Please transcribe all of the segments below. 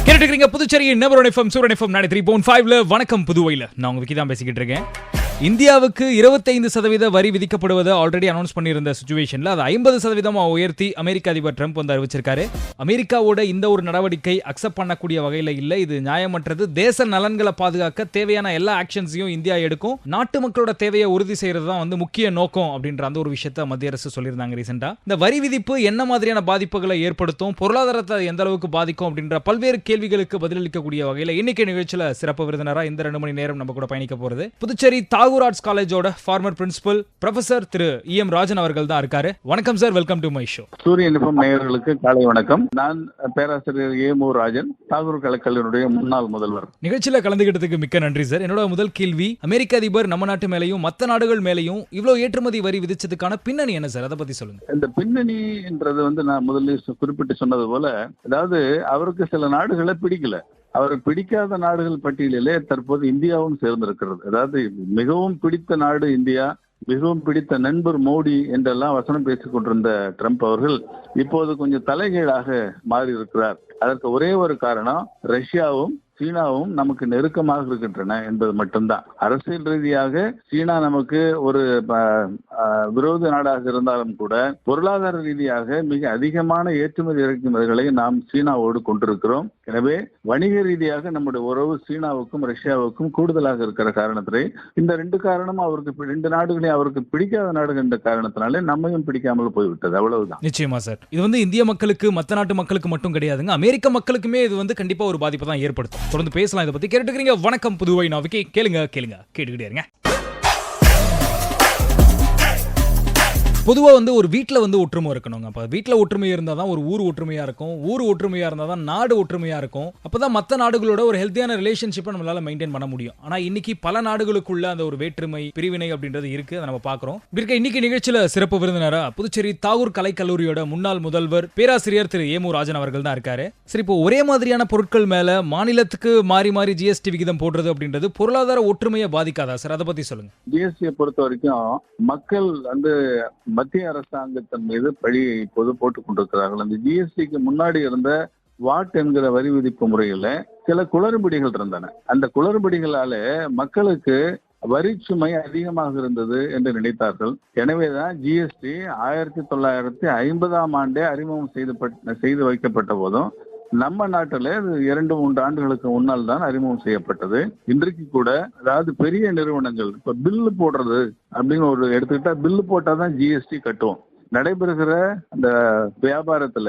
கேட்டுக்கிறீங்க புதுச்சேரியின் number one FM சூரன் FM 93.5 வணக்கம் புதுவையில் நான் உங்க விக்கி தான் பேசிக்கிட்டு இருக்கேன். இந்தியாவுக்கு 25% வரி விதிக்கப்படுவதை ஆல்ரெடி அனௌன்ஸ் பண்ணியிருந்த சிச்சுவேஷன்ல அதை 50% உயர்த்தி அமெரிக்க அதிபர் ட்ரம்ப் வந்து அறிவிச்சிருக்காரு. அமெரிக்காவோட இந்த ஒரு நடவடிக்கை அக்செப்ட் பண்ணக்கூடிய வகையில் இல்லை, இது நியாயமற்றது. தேச நலன்களை பாதுகாக்க தேவையான எல்லா ஆக்ஷன்ஸையும் இந்தியா எடுக்கும், நாட்டு மக்களோட தேவையை உறுதி செய்யறது தான் வந்து முக்கிய நோக்கம் அப்படின்ற அந்த ஒரு விஷயத்தை மத்திய அரசு சொல்லியிருந்தாங்க ரீசெண்டா. இந்த வரி விதிப்பு என்ன மாதிரியான பாதிப்புகளை ஏற்படுத்தும், பொருளாதாரத்தை எந்த அளவுக்கு பாதிக்கும் அப்படின்ற பல்வேறு கேள்விகளுக்கு பதிலளிக்கக்கூடிய வகையில் இன்னைக்கு நிகழ்ச்சியில் சிறப்பு விருந்தினராக இந்த 2 மணி நேரம் நம்ம கூட பயணிக்க போறது புதுச்சேரி தாகூர் ஆர்ட்ஸ் காலேஜோட former principal professor Thiru EM Rajan அவர்கள் தான் இருக்காரு. வணக்கம் sir, welcome to my show. Suriyan FM நேயர்களுக்கு காலை வணக்கம். நான் பேராசிரியர் EM ராஜன், தாகூர் கலைக்கல்லூரியுடைய முன்னாள் முதல்வர். நிகழ்ச்சியில கலந்துகிட்டதுக்கு மிக்க நன்றி சார். என்னோட முதல் கேள்வி, அமெரிக்க அதிபர் நம்ம நாட்டு மேலையும் மற்ற நாடுகள் மேலையும் இவ்வளவு ஏற்றுமதி வரி விதிச்சதுக்கான பின்னணி என்ன சார், அதை பத்தி சொல்லுங்க. இந்த பின்னணின்றது நான் முதல்ல குறிப்பிட்டு சொன்னது போல, அதாவது அவருக்கு சில நாடுகளை பிடிக்கல. அவருக்கு பிடிக்காத நாடுகள் பட்டியலிலே தற்போது இந்தியாவும் சேர்ந்திருக்கிறது. அதாவது மிகவும் பிடித்த நாடு இந்தியா, மிகவும் பிடித்த நண்பர் மோடி என்றெல்லாம் வசனம் பேசிக் கொண்டிருந்த ட்ரம்ப் அவர்கள் இப்போது கொஞ்சம் தலைகீழாக மாறி இருக்கிறார். அதற்கு ஒரே ஒரு காரணம், ரஷ்யாவும் சீனாவும் நமக்கு நெருக்கமாக இருக்கின்றன என்பது மட்டும்தான். அரசியல் ரீதியாக சீனா நமக்கு ஒரு விரோத நாடாக இருந்தாலும் கூட பொருளாதார ரீதியாக மிக அதிகமான ஏற்றுமதி இறக்குமதிகளை நாம் சீனாவோடு கொண்டிருக்கிறோம். எனவே வணிக ரீதியாக நம்முடைய உறவு சீனாவுக்கும் ரஷ்யாவுக்கும் கூடுதலாக இருக்கிற காரணத்திலே இந்த 2 காரணமும் அவருக்கு 2 நாடுகளையும் அவருக்கு பிடிக்காத நாடுகள் என்ற காரணத்தினாலே நம்மையும் பிடிக்காமல் போய்விட்டது, அவ்வளவுதான். நிச்சயமா சார், இது இந்திய மக்களுக்கு மற்ற நாட்டு மக்களுக்கு மட்டும் கிடையாதுங்க, அமெரிக்க மக்களுக்குமே இது கண்டிப்பா ஒரு பாதிப்பை தான் ஏற்படுத்தும். தொடர்ந்து பேசலாம் இதை பத்தி. கேட்டுக்கிறீங்க வணக்கம் புதுவை, நான் விக்கி. கேளுங்க கேட்டுக்கிட்டே இருங்க. பொதுவா ஒரு வீட்டில் ஒற்றுமை இருக்கணுங்க. அப்போ வீட்டில் ஒற்றுமை இருந்தால் தான் ஒரு ஊர் ஒற்றுமையாக இருக்கும், ஊர் ஒற்றுமையாக இருந்தால் தான் நாடு ஒற்றுமையாக இருக்கும். அப்போ தான் மற்ற நாடுகளோட ஒரு ஹெல்த்தியான ரிலேஷன்ஷிப்பை நம்மளால மெயின்டைன் பண்ண முடியும். ஆனால் இன்னைக்கு பல நாடுகளுக்குள்ள அந்த ஒரு வேற்றுமை பிரிவினை அப்படின்றது இருக்கு, அதை நம்ம பார்க்குறோம். இன்னைக்கு நிகழ்ச்சியில் சிறப்பு விருந்தினராக புதுச்சேரி தாகூர் கலைக்கல்லூரியோட முன்னாள் முதல்வர் பேராசிரியர் திரு EM ராஜன் அவர்கள் தான் இருக்காரு. சரி, இப்போ ஒரே மாதிரியான பொருட்கள் மேல மாநிலத்துக்கு மாறி மாறி GST விகிதம் போடுறது அப்படின்றது பொருளாதார ஒற்றுமையை பாதிக்காதா சார், அதை பத்தி சொல்லுங்க. GST பொறுத்த வரைக்கும் மக்கள் மத்திய அரசாங்கத்தின் மீது பழியை இப்போது போட்டுக் கொண்டிருக்கிறார்கள். அந்த GSTக்கு முன்னாடி இருந்த வாட் என்கிற வரி விதிப்பு முறையில சில குளறுபடிகள் இருந்தன. அந்த குளறுபடிகளால மக்களுக்கு வரி சுமை அதிகமாக இருந்தது என்று நினைத்தார்கள். எனவேதான் GST 1950ஆம் ஆண்டே அறிமுகம் செய்து வைக்கப்பட்ட போதும் நம்ம நாட்டில 2-3 ஆண்டுகளுக்கு முன்னால் தான் அறிமுகம் செய்யப்பட்டது. இன்றைக்கு கூட அதாவது பெரிய நிறுவனங்கள் இப்ப பில்லு போடுறது அப்படின்னு ஒரு எடுத்துக்கிட்டா, பில்லு போட்டாதான் GST கட்டுவோம். நடைபெறுகிற அந்த வியாபாரத்துல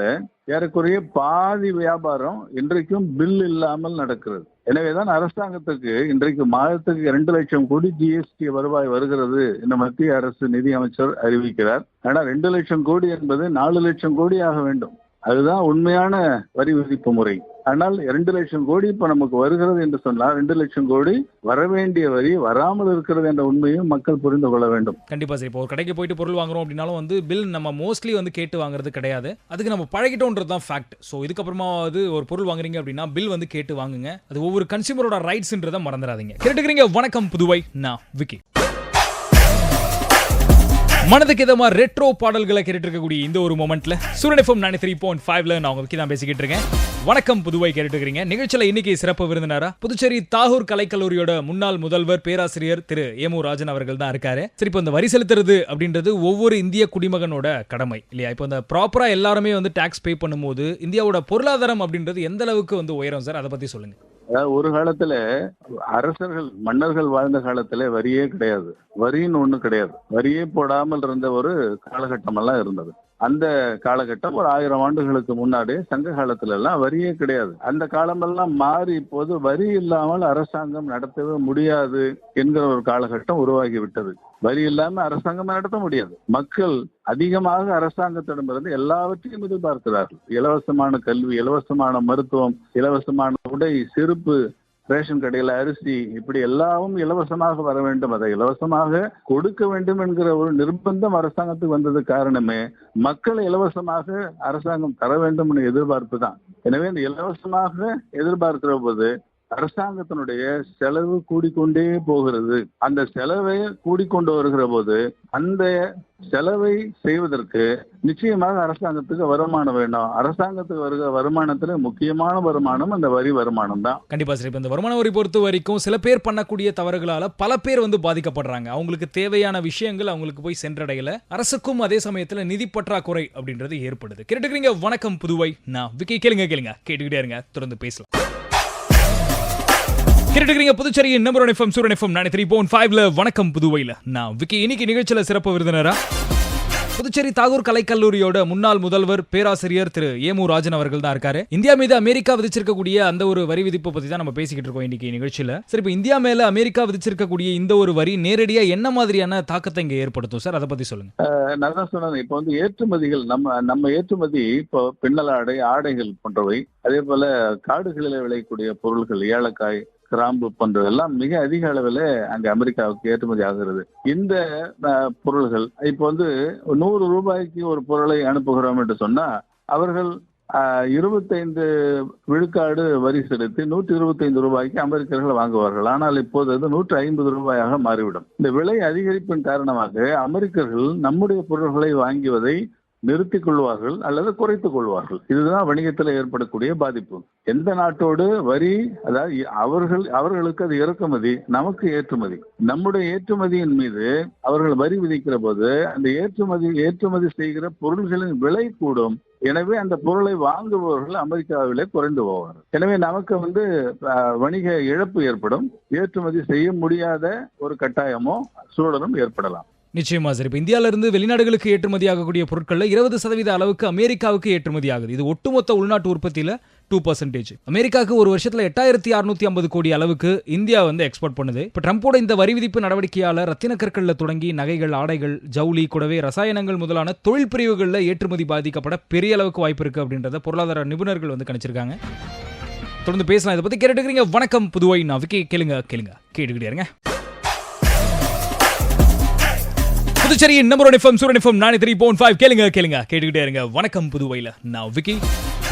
ஏறக்குறைய பாதி வியாபாரம் இன்றைக்கும் பில் இல்லாமல் நடக்கிறது. எனவேதான் அரசாங்கத்துக்கு இன்றைக்கு மாதத்துக்கு 2 லட்சம் கோடி GST வருவாய் வருகிறது என்று மத்திய அரசு நிதி அமைச்சர் அறிவிக்கிறார். ஆனா 2 லட்சம் கோடி என்பது 4 லட்சம் கோடி ஆக வேண்டும். அதுதான் உண்மையான வரி விதிப்பு முறை. ஆனால் 2 லட்சம் கோடி இப்ப நமக்கு வருகிறது என்று சொன்னால் 2 லட்சம் கோடி வரவேண்டிய வரி வராமல் இருக்கிறது என்ற உண்மையும் மக்கள் புரிந்து கொள்ள வேண்டும். கண்டிப்பா சார். இப்போ ஒரு கடைக்கு போயிட்டு பொருள் வாங்குறோம் அப்படின்னாலும் பில் நம்ம மோஸ்ட்லி கேட்டு வாங்குறது கிடையாது, அதுக்கு நம்ம பழகிட்டோன்றது தான் ஃபேக்ட். ஸோ இதுக்கப்புறமா ஒரு பொருள் வாங்குறீங்க அப்படின்னா பில் கேட்டு வாங்குங்க, அது ஒவ்வொரு கன்சியூமரோட ரைட்ஸ்ன்றதை மறந்துடாதீங்க. கேட்டுக்கிறீங்க வணக்கம் புதுவை, நான் விக்கி. மனதுக்கு இதமா ரெட்ரோ பாடல்களை கேட்டுட்டு இருக்கக்கூடிய இந்த ஒரு மொமெண்ட்ல சூரன் எஃப்எம் 93.5 நான் விக்கி தான் பேசிக்கிட்டு இருக்கேன். வணக்கம் புதுவை கேட்டுட்டு இருக்கீங்க. நிகழ்ச்சியில இன்னைக்கு சிறப்பு விருந்தினரா புதுச்சேரி தாகூர் கலைக்கல்லூரியோட முன்னாள் முதல்வர் பேராசிரியர் திரு EM ராஜன் அவர்கள் தான் இருக்காரு. சரி, இப்போ இந்த வரி செலுத்துறது அப்படின்றது ஒவ்வொரு இந்திய குடிமகனோட கடமை இல்லையா? இப்போ இந்த ப்ராப்பரா எல்லாருமே டாக்ஸ் பே பண்ணும்போது இந்தியாவோட பொருளாதாரம் அப்படின்றது எந்த அளவுக்கு உயரும் சார், அதை பத்தி சொல்லுங்க. அதாவது ஒரு காலத்துல அரசர்கள் மன்னர்கள் வாழ்ந்த காலத்துல வரியே கிடையாது, வரின்னு ஒண்ணு கிடையாது. வரியே போடாமல் இருந்த ஒரு காலகட்டம் எல்லாம் இருந்தது. அந்த காலகட்டம் ஒரு 1000 ஆண்டுகளுக்கு முன்னாடி சங்க காலத்துல எல்லாம் வரியே கிடையாது. அந்த காலமெல்லாம் மாறி இப்போது வரி இல்லாமல் அரசாங்கம் நடத்தவே முடியாது என்கிற ஒரு காலகட்டம் உருவாகி விட்டது. வரி இல்லாம அரசாங்கம் நடத்த முடியாது. மக்கள் அதிகமாக அரசாங்கத்திடமிருந்து எல்லாவற்றையும் எதிர்பார்க்கிறார்கள். இலவசமான கல்வி, இலவசமான மருத்துவம், இலவசமான உடை, செருப்பு, ரேஷன் கடையில அரிசி, இப்படி எல்லாவும் இலவசமாக வர வேண்டும், அதை இலவசமாக கொடுக்க வேண்டும் என்கிற ஒரு நிர்பந்தம் அரசாங்கத்துக்கு வந்தது காரணமே மக்களை இலவசமாக அரசாங்கம் தர வேண்டும் என்ற எதிர்பார்ப்பு தான். எனவே இந்த இலவசமாக எதிர்பார்க்கிற போது அரசாங்கத்தினுடைய செலவு கூடிக்கொண்டே போகிறது. அந்த செலவை கூடிக்கொண்டு வருகிற போது அந்த செலவை செய்வதற்கு நிச்சயமாக அரசாங்கத்துக்கு வருமானம் வேணும். அரசாங்கத்துக்கு வருகிற வருமானத்துல முக்கியமான வருமானம் அந்த வரி வருமானம் தான். கண்டிப்பா சார். இப்ப இந்த வருமான வரி பொறுத்த வரைக்கும் சில பேர் பண்ணக்கூடிய தவறுகளால பல பேர் பாதிக்கப்படுறாங்க. அவங்களுக்கு தேவையான விஷயங்கள் அவங்களுக்கு போய் சென்றடையல. அரசுக்கும் அதே சமயத்துல நிதி பற்றாக்குறை அப்படின்றது ஏற்படுது. கேட்டுக்கிறீங்க வணக்கம் புதுவை. நான் விக்கி. கேளுங்க கேட்டுக்கிட்டே இருங்க, தொடர்ந்து பேசலாம். கேட்டுக்கிறீங்க புதுச்சேரியின் நம்பர் 1 FM சூரன் FM 93.5 வணக்கம் புதுவையில நான் விக்கி. இன்னைக்கு நிகழ்ச்சியில சிறப்பு விருந்தினரா புதுச்சேரி தாகூர் கலைக்கல்லூரியோட முன்னாள் முதல்வர் பேராசிரியர் திரு ஏமு ராஜன் அவர்கள் தான் இருக்காரு. இந்தியா மீது அமெரிக்கா விதிச்சிருக்கக்கூடிய அந்த ஒரு வரி விதிப்பு பத்தி தான் நம்ம பேசிக்கிட்டு இருக்கோம் இன்னைக்கு நிகழ்ச்சியில. சரி, இப்போ இந்தியா மேல அமெரிக்கா விதிச்சிருக்கக்கூடிய இந்த ஒரு வரி நேரடியா என்ன மாதிரியான தாக்கத்தை இங்க ஏற்படுத்தும் சார்? அதை பத்தி சொல்லுங்க. நான் தான் சொன்னேன், இப்போ ஏற்றுமதிகள் நம்ம ஏற்றுமதி இப்போ பின்னலாடை, ஆடைகள் போன்றவை, அதே போல காடுகளில் விளையக்கூடிய பொருட்கள், ஏலக்காய், கிராம்பு போன்றதெல்லாம் மிக அதிக அளவில் அங்க அமெரிக்காவுக்கு ஏற்றுமதி ஆகிறது. இந்த பொருள்கள் இப்போ 100 ரூபாய்க்கு ஒரு பொருளை அனுப்புகிறோம் என்று சொன்னா அவர்கள் 25 விழுக்காடு வரி செலுத்தி 125 ரூபாய்க்கு அமெரிக்கர்கள் வாங்குவார்கள். ஆனால் இப்போது அது 150 ரூபாயாக மாறிவிடும். இந்த விலை அதிகரிப்பின் காரணமாக அமெரிக்கர்கள் நம்முடைய பொருள்களை வாங்குவதை நிறுத்திக் கொள்வார்கள் அல்லது குறைத்துக் கொள்வார்கள். இதுதான் வணிகத்தில் ஏற்படக்கூடிய பாதிப்பு. எந்த நாட்டோடு வரி, அதாவது அவர்களுக்கு அது இறக்குமதி, நமக்கு ஏற்றுமதி. நம்முடைய ஏற்றுமதியின் மீது அவர்கள் வரி விதிக்கிற போது அந்த ஏற்றுமதி செய்கிற பொருள்களின் விலை கூடும். எனவே அந்த பொருளை வாங்குபவர்கள் அமெரிக்காவிலே குறைந்து போவார்கள். எனவே நமக்கு வணிக இழப்பு ஏற்படும். ஏற்றுமதி செய்ய முடியாத ஒரு கட்டாயமோ சூழலும் ஏற்படலாம். நிச்சயமா சார். இப்போ இந்தியாவில இருந்து வெளிநாடுகளுக்கு ஏற்றுமதி ஆகக்கூடிய பொருட்கள்ல 20% அளவுக்கு அமெரிக்காவுக்கு ஏற்றுமதி ஆகுது. இது ஒட்டுமொத்த உள்நாட்டு உற்பத்தியில 2%. அமெரிக்காவுக்கு ஒரு வருஷத்துல 8650 கோடி அளவுக்கு இந்தியா எக்ஸ்போர்ட் பண்ணுது. இப்போ ட்ரம்போட இந்த வரி விதிப்பு நடவடிக்கையால ரத்தின கற்கள்ல தொடங்கி நகைகள், ஆடைகள், ஜவுளி, கூடவே ரசாயனங்கள் முதலான தொழில் பிரிவுகள்ல ஏற்றுமதி பாதிக்கப்பட பெரிய அளவுக்கு வாய்ப்பு இருக்கு அப்படின்றத பொருளாதார நிபுணர்கள் கணிச்சிருக்காங்க. தொடர்ந்து பேசலாம். இதை பத்தி கேட்டுக்கிறீங்க வணக்கம் புதுவை. நான் விக்கி. கேளுங்க கேட்டுக்கிட்டே இருங்க. புதுச்சேரியின் நம்பர் 1 FM சூரன் FM 93.5 கேளுங்க கேட்டுக்கிட்டே இருங்க வணக்கம் புதுவையில நான் விக்கி.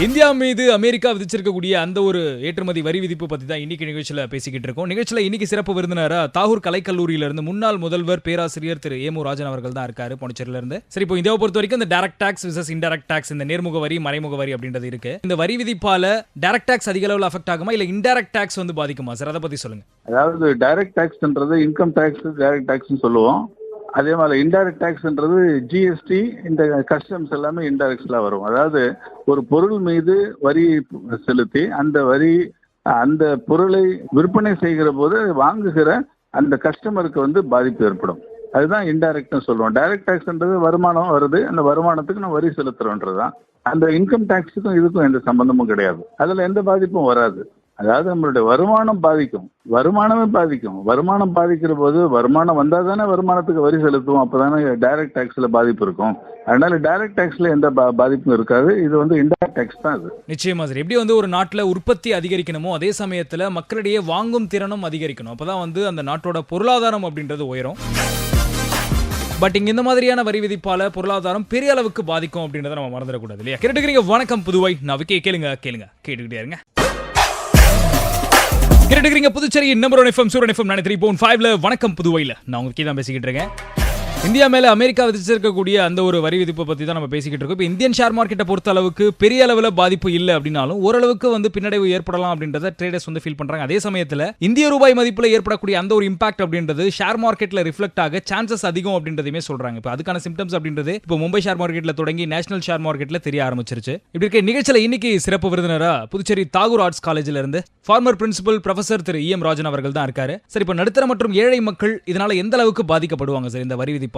இந்தியா மீது அமெரிக்கா விதிச்சிருக்கக்கூடிய அந்த ஒரு ஏற்றுமதி வரி விதிப்பு பத்தி தான் இன்னைக்கு நிகழ்ச்சியில பேசிக்கிட்டு இருக்கோம். நிகழ்ச்சியில இன்னைக்கு சிறப்பு விருந்தினரா தாகூர் கலைக்கல்லூரியில இருந்து முன்னாள் முதல்வர் பேராசிரியர் திரு ஏமு ராஜன் அவர்கள் தான் இருக்காரு, பாண்டிச்சேரியில இருந்து. சரி, இப்போ இந்தியாவை பொறுத்த வரைக்கும் இந்த direct tax versus indirect tax, இந்த நேர்முக வரி, மறைமுக வரி அப்படின்றது இருக்கு. இந்த வரி விதிப்பால டைரக்ட் டாக்ஸ் அதிக அளவில் அஃபெக்ட் ஆகுமா இல்ல இன்டைரக்ட் டாக்ஸ் பாதிக்குமா சார்? அதை பத்தி சொல்லுங்க. அதாவது டைரக்ட் டாக்ஸ்ன்றது இன்கம் டாக்ஸ், டைரக்ட் டாக்ஸ் சொல்லுவோம். அதே மாதிரி இன்டைரக்ட் டாக்ஸ்ன்றது ஜிஎஸ்டி, இந்த கஸ்டம்ஸ் எல்லாமே இன்டைரக்ட்ல வரும். அதாவது ஒரு பொருள் மீது வரி செலுத்தி அந்த பொருளை விற்பனை செய்கிற போது வாங்குகிற அந்த கஸ்டமருக்கு பாதிப்பு ஏற்படும். அதுதான் இன்டைரக்ட்னு சொல்லுவோம். டைரக்ட் டாக்ஸ்ன்றது வருமானம் வருது, அந்த வருமானத்துக்கு நம்ம வரி செலுத்துறோன்றதுதான். அந்த இன்கம் டாக்ஸுக்கும் இதுக்கும் எந்த சம்பந்தமும் கிடையாது. அதுல எந்த பாதிப்பும் வராது. அதாவது நம்மளுடைய வருமானம் பாதிக்கும், வருமானமே பாதிக்கும். வருமானம் பாதிக்கிற போது வருமானம் வந்தா தானே வருமானத்துக்கு வரி செலுத்துவோம், அப்பதானே டைரக்ட் டாக்ஸ்ல பாதிப்பு இருக்கும். அதனால டைரக்ட் டாக்ஸ்ல எந்த பாதிப்பும் இருக்காது. இது இன்டைரக்ட் டாக்ஸ் தான். அது நிச்சயமா சார். எப்படி ஒரு நாட்டுல உற்பத்தி அதிகரிக்கணுமோ அதே சமயத்துல மக்களிடையே வாங்கும் திறனும் அதிகரிக்கணும். அப்பதான் அந்த நாட்டோட பொருளாதாரம் அப்படின்றது உயரும். பட் இங்க இந்த மாதிரியான வரி விதிப்பால பொருளாதாரம் பெரிய அளவுக்கு பாதிக்கும் அப்படின்றத நம்ம மறந்துடக்கூடாது இல்லையா? கேட்டுக்கிறீங்க வணக்கம் புதுவை. நான் விக்கி. கேளுங்க கேட்டுக்கிட்டே இருங்க. கேட்டுக்கிறீங்க புதுச்சேரியின் நம்பர் 1 FM சூரன் FM 93.5 வணக்கம் புதுவையில நான் உங்களுக்கு தான் பேசிக்கிட்டு இருக்கேன். இந்தியா மேல அமெரிக்கா விதிச்சிருக்கக்கூடிய அந்த ஒரு வரி விதிப்பை பத்தி தான் நம்ம பேசிக்கிட்டு இருக்கோம். இப்போ இந்தியன் ஷேர் மார்க்கெட்டை பொறுத்த அளவுக்கு பெரிய அளவில் பாதிப்பு இல்லை அப்படின்னாலும் ஓரளவுக்கு பின்னடைவு ஏற்படலாம் அப்படின்றத ட்ரேடர்ஸ் ஃபீல் பண்றாங்க. அதே சமயத்தில் இந்திய ரூபாய் மதிப்புல ஏற்படக்கூடிய அந்த ஒரு இம்பாக்ட் அப்படின்றது ஷேர் மார்க்கெட்ல ரிஃப்ளெக்ட் ஆக சான்சஸ் அதிகம் அப்படின்றதையுமே சொல்றாங்க. இப்போ அதுக்கான சிம்டம்ஸ் அப்படின்றது இப்போ மும்பை ஷேர் மார்க்கெட்ல தொடங்கி நேஷனல் ஷேர் மார்க்கெட்ல தெரிய ஆரம்பிச்சிருச்சு. இப்படி இருக்க நிகழ்ச்சியில இன்னைக்கு சிறப்பு விருந்தினரா புதுச்சேரி தாகூர் ஆர்ட்ஸ் காலேஜ்ல இருந்து farmer principal professor Thiru EM Rajan அவர்கள் தான் இருக்காரு. சரி, இப்போ நடுத்தர மற்றும் ஏழை மக்கள் இதனால எந்த அளவுக்கு பாதிக்கப்படுவாங்க சார் இந்த வரி விதிப்பால?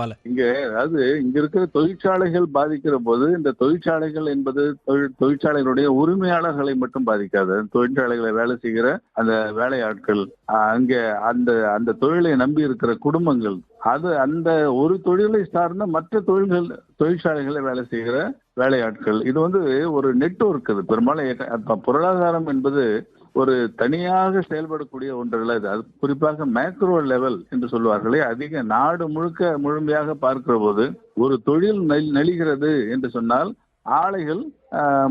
அதாவது இங்க இருக்கிற தொழிற்சாலைகள் பாதிக்கிற போது இந்த தொழிற்சாலைகள் என்பது தொழிற்சாலைகளுடைய உரிமையாளர்களை மட்டும் பாதிக்காது. தொழிற்சாலைகளை வேலை செய்கிற அந்த வேலையாட்கள், அங்க அந்த தொழிலை நம்பி இருக்கிற குடும்பங்கள், அந்த ஒரு தொழிலை சார்ந்த மற்ற தொழிற்சாலைகளை வேலை செய்கிற வேலையாட்கள், இது ஒரு நெட்வொர்க். அது பெரும்பாலும் பொருளாதாரம் என்பது ஒரு தனியாக செயல்படக்கூடிய ஒன்றல்ல. அது குறிப்பாக மேக்ரோ லெவல் என்று சொல்வார்களே, அதிக நாடு முழுமையாக பார்க்கிற போது ஒரு தொழில் நெளிகிறது என்று சொன்னால் ஆலைகள்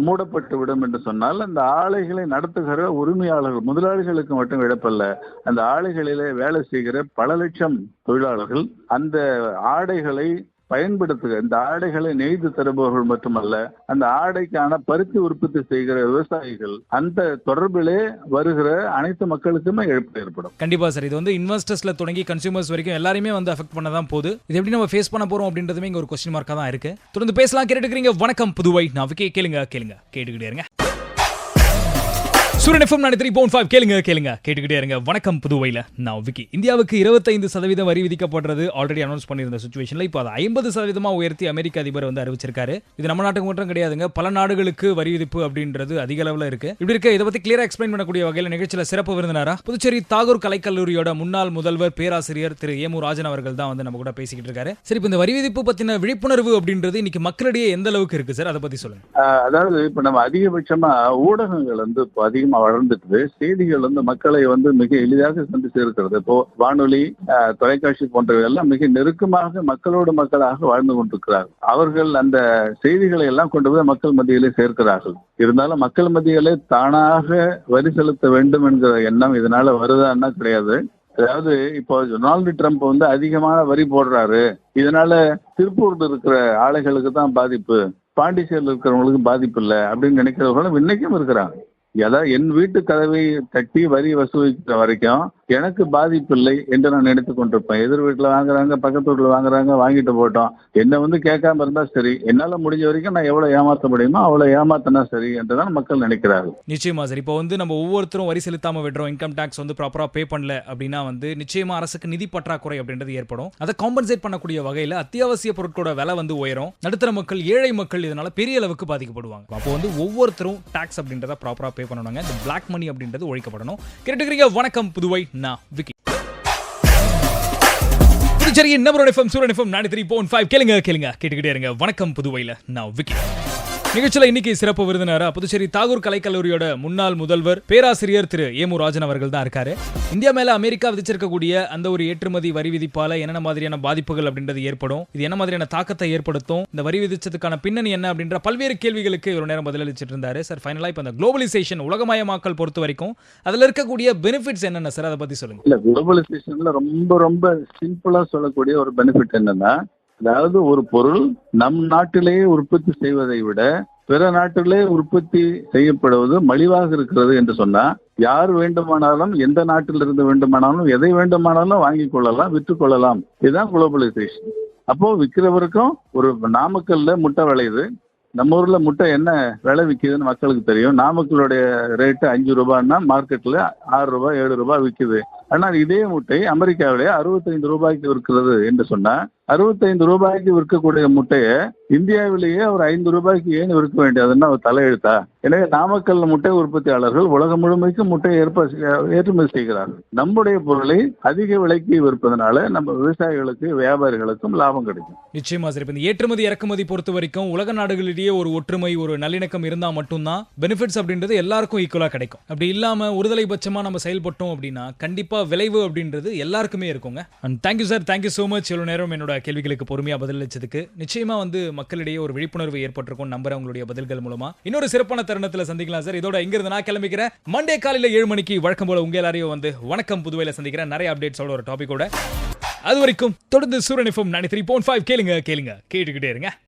மூடப்பட்டு விடும் என்று சொன்னால் அந்த ஆலைகளை நடத்துகிற உரிமையாளர்கள் முதலாளிகளுக்கு மட்டும் இழப்பல்ல, அந்த ஆலைகளிலே வேலை செய்கிற பல லட்சம் தொழிலாளர்கள் அந்த ஆடைகளை பயன்படுத்துக, இந்த ஆடைகளை நெய்து தருபவர்கள் மட்டுமல்ல, அந்த ஆடைக்கான பருத்தி உற்பத்தி செய்கிற விவசாயிகள், அந்த தொடர்பிலே வருகிற அனைத்து மக்களுக்குமே இழப்பு ஏற்படும். கண்டிப்பா சார், இது வந்து இன்வெஸ்டர்ஸ்ல தொடங்கி கன்சியூமர்ஸ் வரைக்கும் எல்லாருமே வந்து அஃபெக்ட் பண்ணதான் போகுது. இது எப்படி நம்ம ஃபேஸ் பண்ண போறோம் அப்படின்றதுமே இங்க ஒரு கொஸ்டின் மார்க்கா தான் இருக்கு. தொடர்ந்து பேசலாம். கேட்டுக்கிறீங்க வணக்கம் புதுவை. நான் விக்கி. கேளுங்க கேட்டுக்கிட்டே இருங்க. சூரியன் எஃப்எம் 93.5 கேட்டுக்கிட்டே இருங்க. வணக்கம் புதுவையில் நான் விக்கி. இந்தியாவுக்கு 25% வரி விதிக்கப்படுறது ஆல்ரெடி அனௌன்ஸ் பண்ணியிருந்த சுச்சுவேஷன்ல இப்போ அதை 50% உயர்த்தி அமெரிக்க அதிபர் வந்து அறிவிச்சிருக்காரு. இது நம்ம நாட்டுக்கு மட்டும் கிடையாதுங்க, பல நாடுகளுக்கு வரி விதிப்பு அப்படின்றது அதிக அளவில் இருக்கு. இப்படி இருக்க இதை பத்தி கிளியரா எக்ஸ்பிளைன் பண்ணக்கூடிய வகையில் நிகழ்ச்சியில் சிறப்பு விருந்தினரா புதுச்சேரி தாகூர் கலைக்கல்லூரியோட முன்னாள் முதல்வர் பேராசிரியர் திரு ஏமு ராஜன் அவர்கள் தான் வந்து நம்ம கூட பேசிக்கிட்டு இருக்காரு. சரி, இப்போ இந்த வரி விதிப்பு பத்தின விழிப்புணர்வு அப்படின்றது இன்னைக்கு மக்களிடையே எந்த அளவுக்கு இருக்கு சார், அதை பத்தி சொல்லுங்க. அதாவது இப்ப நம்ம அதிகபட்சமா ஊடகங்கள் வந்து அதிகமா வளர்ந்துட்டு செய்திகள் வந்து மக்களை வந்து மிக எளிதாக சென்று சேர்க்கிறது. இப்போ வானொலி, தொலைக்காட்சி போன்றவை எல்லாம் மிக நெருக்கமாக மக்களோடு மக்களாக வாழ்ந்து கொண்டிருக்கிறார்கள். அவர்கள் அந்த செய்திகளை எல்லாம் கொண்டு போய் மக்கள் மத்தியிலே சேர்க்கிறார்கள். இருந்தாலும் மக்கள் மத்தியிலே தானாக வரி செலுத்த வேண்டும் என்கிற எண்ணம் இதனால வருதான்னா கிடையாது. அதாவது இப்போ டொனால்டு ட்ரம்ப் வந்து அதிகமான வரி போடுறாரு, இதனால திருப்பூர்ல இருக்கிற ஆலைகளுக்கு தான் பாதிப்பு, பாண்டிச்சேரியில் இருக்கிறவங்களுக்கு பாதிப்பு இல்லை அப்படின்னு நினைக்கிறவர்களும் இன்னைக்கும் இருக்கிறாங்க. அதாவது என் வீட்டு கதவை தட்டி வரி வசூலிக்கிற வரைக்கும் எனக்கு பாதிப்பு இல்லை என்று நான் நினைத்துக் கொண்டிருப்பேன். எதிர் வீட்டுல வாங்குறாங்க, பக்கத்து வீட்டுல வாங்குறாங்க, வாங்கிட்டு போட்டோம், என்ன வந்து கேட்காம இருந்தா சரி, என்னால முடிஞ்ச வரைக்கும் நான் எவ்வளவு ஏமாற்ற முடியுமோ அவ்வளவு ஏமாத்தினா சரி என்றுதான் மக்கள் நினைக்கிறார்கள். நிச்சயமா சார், இப்போ வந்து நம்ம ஒவ்வொருத்தரும் வரி செலுத்தாம விடுறோம், இன்கம் டாக்ஸ் வந்து ப்ராப்பரா பே பண்ணல அப்படின்னா வந்து நிச்சயமா அரசுக்கு நிதி பற்றாக்குறை அப்படின்றது ஏற்படும். அதை காம்பன்சேட் பண்ணக்கூடிய வகையில அத்தியாவசிய பொருட்களோட விலை வந்து உயரும். நடுத்தர மக்கள், ஏழை மக்கள் இதனால பெரிய அளவுக்கு பாதிக்கப்படுவாங்க. அப்போ வந்து ஒவ்வொருத்தரும் டாக்ஸ் அப்படின்றத ப்ராப்பரா பே பண்ணணுங்க. இந்த பிளாக் மணி அப்படின்றது ஒழிக்கப்படணும். கேட்டுக்கிறீங்க வணக்கம் புதுவை, நான் விக்கி. புதுச்சேரியின் நம்பர் எஃப்எம் சூரியன் எஃப்எம் 93.5 கேட்டுக்கிட்டே இருங்க. வணக்கம் புதுவையில் நான் விக்கி. நிகழ்ச்சியில் இன்னைக்கு சிறப்பு விருந்தினரா புதுச்சேரி தாகூர் கலைக்கல்லூரியோட முன்னாள் முதல்வர் பேராசிரியர் திரு ஏமு ராஜன் அவர்கள் தான் இருக்காரு. இந்தியா மேல அமெரிக்கா விதிச்சிருக்கக்கூடிய அந்த ஒரு ஏற்றுமதி வரி விதிப்பால என்ன மாதிரியான பாதிப்புகள் அப்படின்றது ஏற்படும், இது என்ன மாதிரியான தாக்கத்தை ஏற்படுத்தும், இந்த வரி விதிச்சதுக்கான பின்னணி என்ன அப்படின்ற பல்வேறு கேள்விகளுக்கு ஒரு நேரம் பதிலளிச்சிட்டு இருந்தாரு சார். ஃபைனலா இப்ப இந்த குளோபலைசேஷன், உலகமயமாக்கல் பொறுத்த வரைக்கும் அதுல இருக்கக்கூடிய பெனிஃபிட்ஸ் என்னென்ன சார், அதை பத்தி சொல்லுங்க. இல்ல, குளோபலைசேஷன்ல ரொம்ப ரொம்ப சிம்பிளா சொல்லக்கூடிய ஒரு பெனிஃபிட் என்னன்னா, அதாவது ஒரு பொருள் நம் நாட்டிலேயே உற்பத்தி செய்வதை விட பிற நாட்டிலே உற்பத்தி செய்யப்படுவது மலிவாக இருக்கிறது என்று சொன்னா யார் வேண்டுமானாலும் எந்த நாட்டிலிருந்து வேண்டுமானாலும் எதை வேண்டுமானாலும் வாங்கிக் கொள்ளலாம், விற்றுக் கொள்ளலாம். இதுதான் குளோபலைசேஷன். அப்போ விற்கிறவருக்கும், ஒரு நாமக்கல்ல முட்டை விளையுது, நம்ம ஊர்ல முட்டை என்ன விலை விற்குதுன்னு மக்களுக்கு தெரியும். நாமக்கலுடைய ரேட்டு 5 ரூபாய்னா மார்க்கெட்ல 6 ரூபாய் 7 ரூபாய் விற்குது. ஆனால் இதே முட்டை அமெரிக்காவிலே 65 ரூபாய்க்கு விற்கிறது என்று சொன்னா 65 ரூபாய்க்கு விற்கக்கூடிய முட்டையை இந்தியாவிலேயே ஒரு 5 ரூபாய்க்கு ஏன் விற்க வேண்டியதுன்னா ஒரு தலையெழுத்தா? எனவே நாமக்கல் முட்டை உற்பத்தியாளர்கள் உலகம் முழுமைக்கும் முட்டையை ஏற்றுமதி செய்கிறார்கள். நம்முடைய பொருளை அதிக விலைக்கு விற்பதனால நம்ம விவசாயிகளுக்கு, வியாபாரிகளுக்கும் லாபம் கிடைக்கும். நிச்சயமா சார். இந்த ஏற்றுமதி இறக்குமதி பொறுத்த வரைக்கும் உலக நாடுகளிடையே ஒரு ஒற்றுமை, ஒரு நல்லிணக்கம் இருந்தா மட்டும்தான் பெனிஃபிட்ஸ் அப்படின்றது எல்லாருக்கும் ஈக்குவலா கிடைக்கும். அப்படி இல்லாம ஒருதலை பட்சமா நம்ம செயல்பட்டோம் அப்படின்னா கண்டிப்பா விளைவு அப்படின்றது எல்லாருக்குமே இருக்குங்க. And thank you sir, thank you so much. இவ்வளவு நேரம் என்னோட கேள்விகளுக்கு பொறுமையா பதிலளிச்சதுக்கு. நிச்சயமா வந்து மக்களிடையே ஒரு விழிப்புணர்வு ஏற்பட்டிருக்கும் நம்புறேன் உங்களுடைய பதில்கள் மூலமா. இன்னொரு சிறப்பான தருணத்துல சந்திக்கலாம் சார். இதோட இங்க இருந்து நான் கிளம்பிக்கிறேன். மண்டே காலையில 7 மணிக்கு வழக்கம் போல உங்க எல்லாரையும் வந்து வணக்கம் புதுவையில சந்திக்கிறேன், நிறைய அப்டேட்ஸோட ஒரு டாபிக்கோட. அது வரைக்கும் தொடர்ந்து சூரியன் எஃப்எம் 93.5 கேட்டுக்கிட்டே இருங்க.